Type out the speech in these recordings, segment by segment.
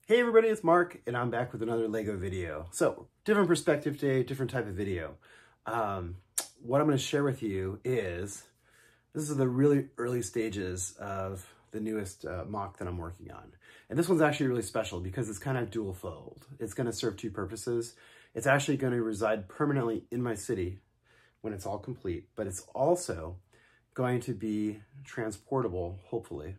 Hey everybody, it's Mark, and I'm back with another Lego video. So, different perspective today, different type of video. What I'm going to share with you is, this is the really early stages of the newest MOC that I'm working on. And this one's actually really special because it's kind of dual fold. It's going to serve two purposes. It's actually going to reside permanently in my city when it's all complete, but it's also going to be transportable, hopefully.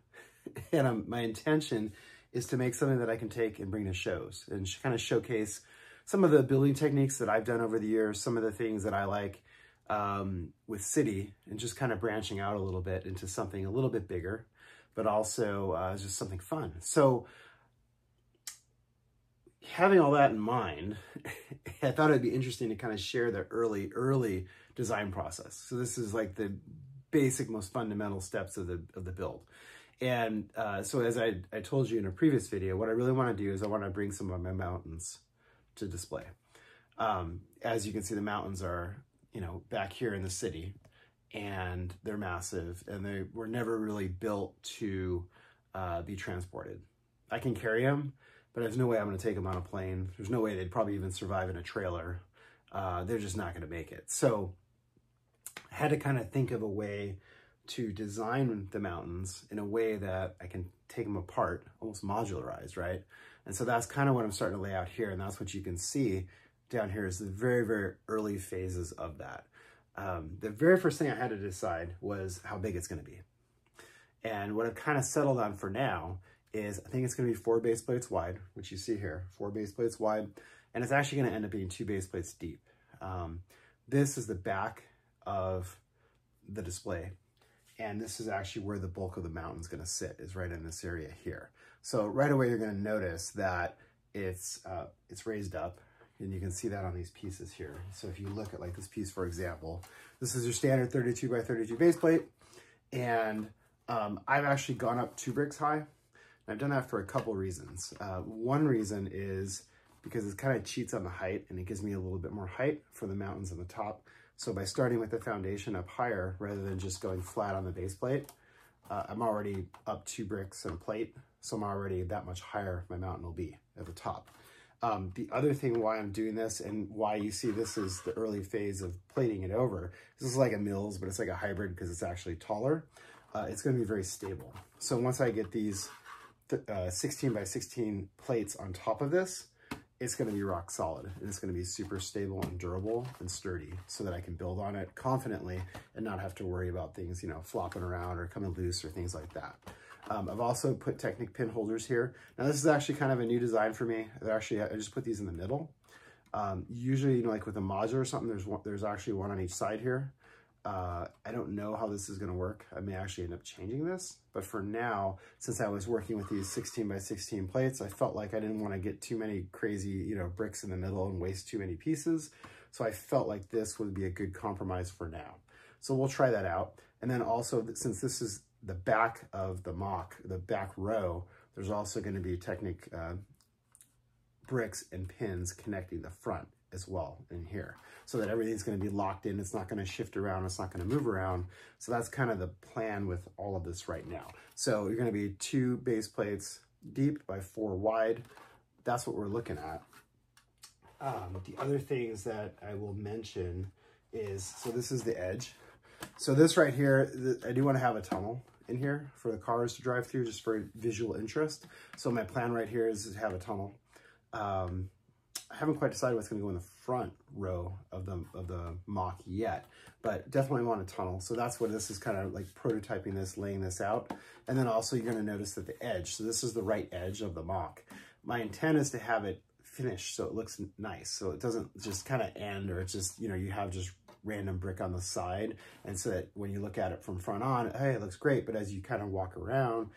And my intention is to make something that I can take and bring to shows and kind of showcase some of the building techniques that I've done over the years, some of the things that I like with city, and just kind of branching out a little bit into something a little bit bigger, but also just something fun. So having all that in mind, I thought it'd be interesting to kind of share the early design process. So this is like the basic, most fundamental steps of the build. And so as I told you in a previous video, what I really want to do is I want to bring some of my mountains to display. As you can see, the mountains are, back here in the city, and they're massive, and they were never really built to be transported. I can carry them, but there's no way I'm going to take them on a plane. There's no way they'd probably even survive in a trailer. They're just not going to make it. So I had to kind of think of a way to design the mountains in a way that I can take them apart, almost modularized, right? And so that's kind of what I'm starting to lay out here. And that's what you can see down here is the very, very early phases of that. The very first thing I had to decide was how big it's going to be. And what I've kind of settled on for now is I think it's going to be 4 base plates wide, which you see here, 4 base plates wide. And it's actually going to end up being 2 base plates deep. This is the back of the display. And this is actually where the bulk of the mountain's going to sit, is right in this area here. So right away, you're going to notice that it's raised up, and you can see that on these pieces here. So if you look at like this piece, for example, this is your standard 32 by 32 base plate. And I've actually gone up 2 bricks high. And I've done that for a couple reasons. One reason is because it kind of cheats on the height, and it gives me a little bit more height for the mountains on the top. So by starting with the foundation up higher, rather than just going flat on the base plate, I'm already up 2 bricks and a plate. So I'm already that much higher my mountain will be at the top. The other thing why I'm doing this, and why you see this is the early phase of plating it over, this is like a Mills, but it's like a hybrid because it's actually taller. It's going to be very stable. So once I get these 16 by 16 plates on top of this, it's going to be rock solid, and it's going to be super stable and durable and sturdy, so that I can build on it confidently and not have to worry about things, flopping around or coming loose or things like that. I've also put Technic pin holders here. Now this is actually kind of a new design for me. I just put these in the middle. Usually, like with a modular or something, there's actually one on each side here. I don't know how this is going to work. I may actually end up changing this, but for now, since I was working with these 16 by 16 plates, I felt like I didn't want to get too many crazy, bricks in the middle and waste too many pieces. So I felt like this would be a good compromise for now. So we'll try that out. And then also, since this is the back of the MOC, the back row, there's also going to be Technic bricks and pins connecting the front as well in here, so that everything's going to be locked in. It's not going to shift around. It's not going to move around. So that's kind of the plan with all of this right now. So you're going to be 2 base plates deep by 4 wide. That's what we're looking at. The other things that I will mention is, so this is the edge. So this right here, I do want to have a tunnel in here for the cars to drive through, just for visual interest. So my plan right here is to have a tunnel. I haven't quite decided what's going to go in the front row of the MOC yet, but definitely want a tunnel. So that's what this is, kind of like prototyping this, laying this out. And then also you're going to notice that the edge, so this is the right edge of the MOC. My intent is to have it finished so it looks nice. So it doesn't just kind of end, or it's just, you have just random brick on the side. And so that when you look at it from front on, hey, it looks great. But as you kind of walk around,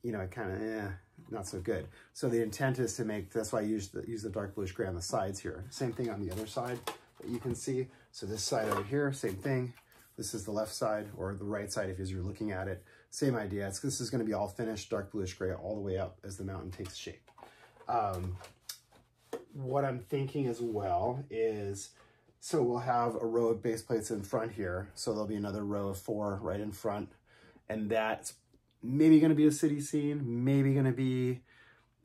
it kind of, not so good. So the intent is to make, that's why I use the dark bluish gray on the sides here. Same thing on the other side that you can see. So this side over here, same thing. This is the left side, or the right side if you're looking at it. Same idea. This is going to be all finished dark bluish gray all the way up as the mountain takes shape. What I'm thinking as well is, so we'll have a row of base plates in front here. So there'll be another row of 4 right in front. And that's maybe going to be a city scene, maybe going to be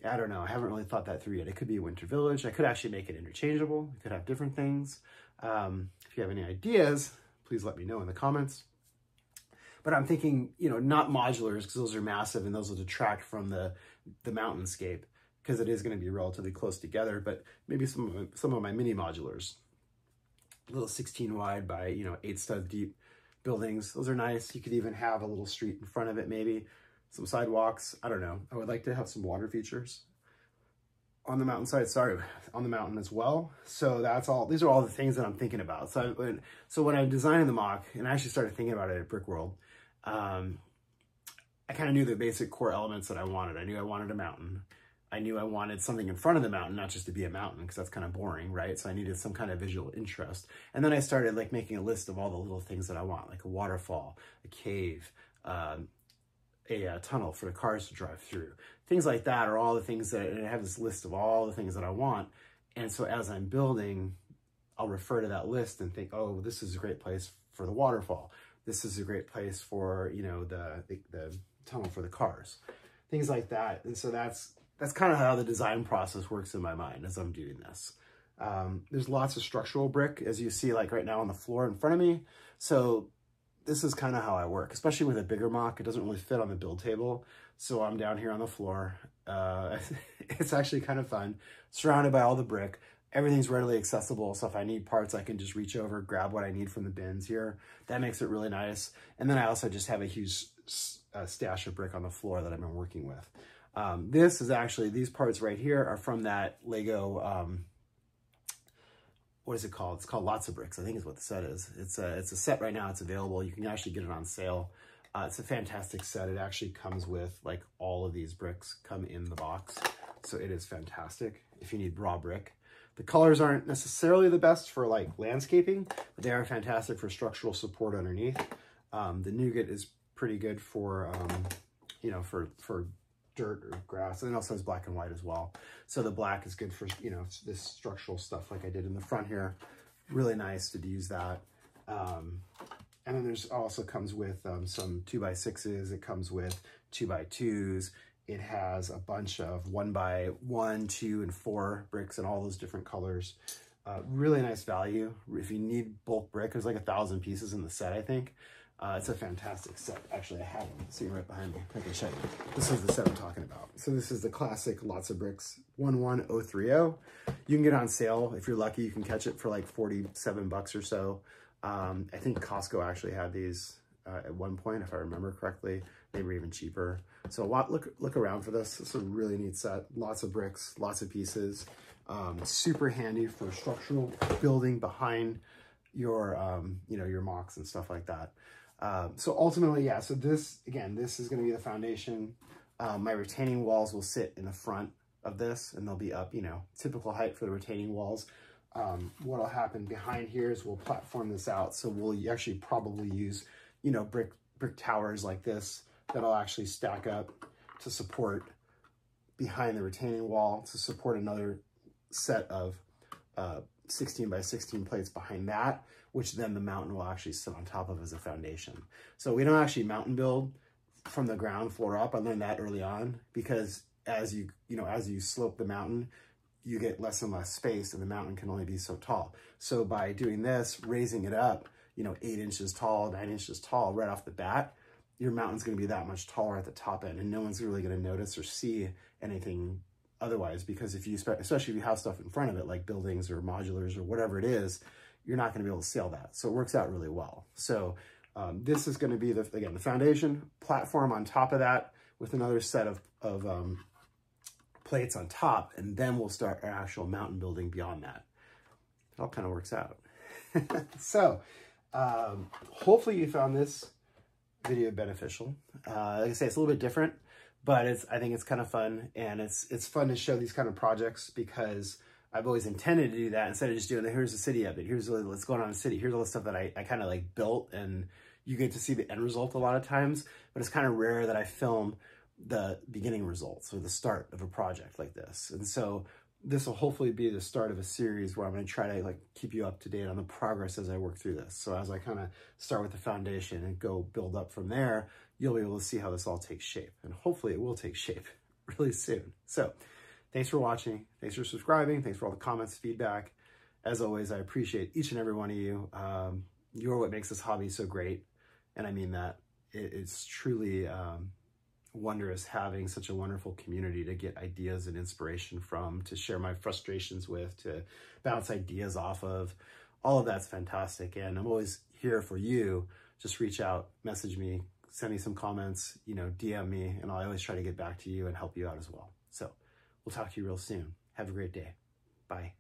I don't know. I haven't really thought that through yet. It could be a winter village. I could actually make it interchangeable. It could have different things. If you have any ideas, please let me know in the comments. But I'm thinking, you know, not modulars, because those are massive and those will detract from the mountainscape, because it is going to be relatively close together. But maybe some of my mini modulars, little 16 wide by, you know, 8 stud deep buildings. Those are nice. You could even have a little street in front of it, maybe some sidewalks. I don't know. I would like to have some water features on the mountainside, on the mountain as well. So that's all, these are all the things that I'm thinking about. So when I'm designing the MOC, and I actually started thinking about it at Brick World, I kind of knew the basic core elements that I wanted. I knew I wanted a mountain. I knew I wanted something in front of the mountain, not just to be a mountain, because that's kind of boring, right? So I needed some kind of visual interest. And then I started like making a list of all the little things that I want, like a waterfall, a cave, a tunnel for the cars to drive through. Things like that are all the things that, and I have this list of all the things that I want. And so as I'm building, I'll refer to that list and think, oh, this is a great place for the waterfall. This is a great place for, you know, the tunnel for the cars, things like that. And so that's kind of how the design process works in my mind as I'm doing this. There's lots of structural brick, as you see, like right now on the floor in front of me. So this is kind of how I work, especially with a bigger MOC. It doesn't really fit on the build table. So I'm down here on the floor. It's actually kind of fun, surrounded by all the brick. Everything's readily accessible. So if I need parts, I can just reach over, grab what I need from the bins here. That makes it really nice. And then I also just have a huge stash of brick on the floor that I've been working with. This is actually, these parts right here are from that Lego, what is it called? It's called Lots of Bricks, I think is what the set is. It's a set right now, it's available. You can actually get it on sale. It's a fantastic set. It actually comes with like all of these bricks come in the box. So it is fantastic if you need raw brick. The colors aren't necessarily the best for like landscaping, but they are fantastic for structural support underneath. The nougat is pretty good for, you know, for dirt or grass, and it also has black and white as well. So the black is good for, you know, this structural stuff like I did in the front here. Really nice to use that. And then there's also comes with some 2x6s. It comes with 2x2s. It has a bunch of 1x1, 2, and 4 bricks in all those different colors. Really nice value. If you need bulk brick, there's like 1,000 pieces in the set, I think. It's a fantastic set. Actually, I have one sitting right behind me. I can show you. This is the set I'm talking about. So this is the classic Lots of Bricks 11030. You can get it on sale. If you're lucky, you can catch it for like 47 bucks or so. I think Costco actually had these at one point, if I remember correctly. They were even cheaper. So look around for this. It's a really neat set. Lots of bricks, lots of pieces. Super handy for structural building behind your, you know, your MOCs and stuff like that. So ultimately, yeah, so this, again, this is going to be the foundation. My retaining walls will sit in the front of this, and they'll be up, you know, typical height for the retaining walls. What'll happen behind here is we'll platform this out. So we'll actually probably use, you know, brick towers like this that'll actually stack up to support behind the retaining wall, to support another set of 16 by 16 plates behind that, which then the mountain will actually sit on top of as a foundation. So we don't actually mountain build from the ground floor up. I learned that early on, because as you slope the mountain, you get less and less space, and the mountain can only be so tall. So by doing this, raising it up, you know, 8 inches tall, 9 inches tall right off the bat, your mountain's going to be that much taller at the top end, and no one's really going to notice or see anything otherwise, because if you, especially if you have stuff in front of it, like buildings or modulars or whatever it is, you're not going to be able to sail that. So it works out really well. So this is going to be, again, the foundation platform on top of that with another set of plates on top, and then we'll start our actual mountain building beyond that. It all kind of works out. So hopefully you found this video beneficial. Like I say, it's a little bit different, but I think it's kind of fun, and it's fun to show these kind of projects, because I've always intended to do that instead of just doing here's the city of it, here's what's going on in the city, here's all the stuff that I kind of like built, and you get to see the end result a lot of times, but it's kind of rare that I film the beginning results or the start of a project like this. And so this will hopefully be the start of a series where I'm going to try to like keep you up to date on the progress as I work through this. So as I kind of start with the foundation and go build up from there, you'll be able to see how this all takes shape, and hopefully it will take shape. really soon. So thanks for watching. Thanks for subscribing. Thanks for all the comments, feedback. As always, I appreciate each and every one of you. You're what makes this hobby so great. And I mean that. It's truly wondrous having such a wonderful community to get ideas and inspiration from, to share my frustrations with, to bounce ideas off of. All of that's fantastic. And I'm always here for you. Just reach out, message me, send me some comments, DM me, and I'll always try to get back to you and help you out as well. So we'll talk to you real soon. Have a great day. Bye.